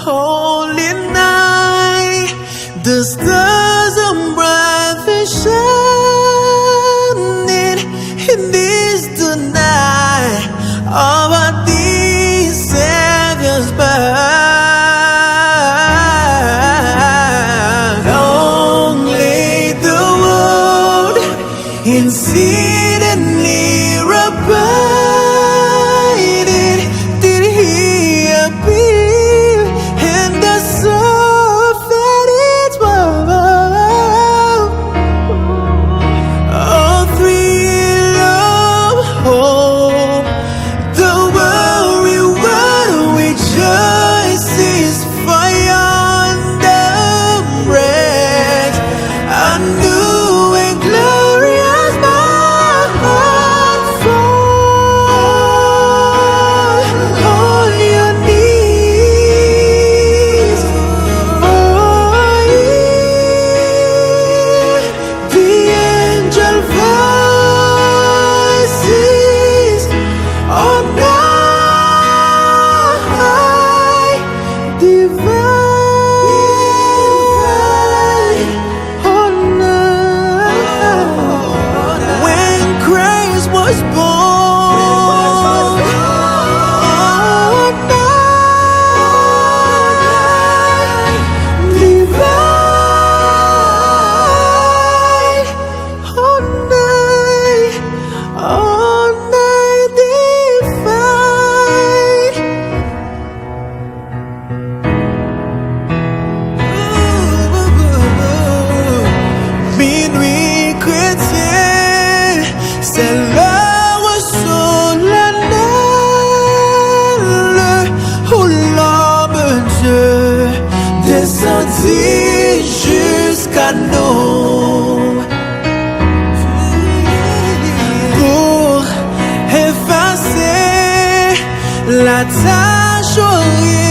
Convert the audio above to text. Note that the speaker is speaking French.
holy night, the stars are brightly shining. It is the night of our dear Savior's birth. Only the world in sin and near abiding did He appear, and the soul felt its woe. All thrill of hope, the weary world rejoices, for yonder breaks a new and glorious morn. Fall on your knees, oh, hear the angel voices on high, divine honor. When Christ was born, on high, divine honor, on high, divine. Minuit chrétien, c'est l'heure solennelle où l'homme Dieu descendit jusqu'à nous pour effacer la tâche horrible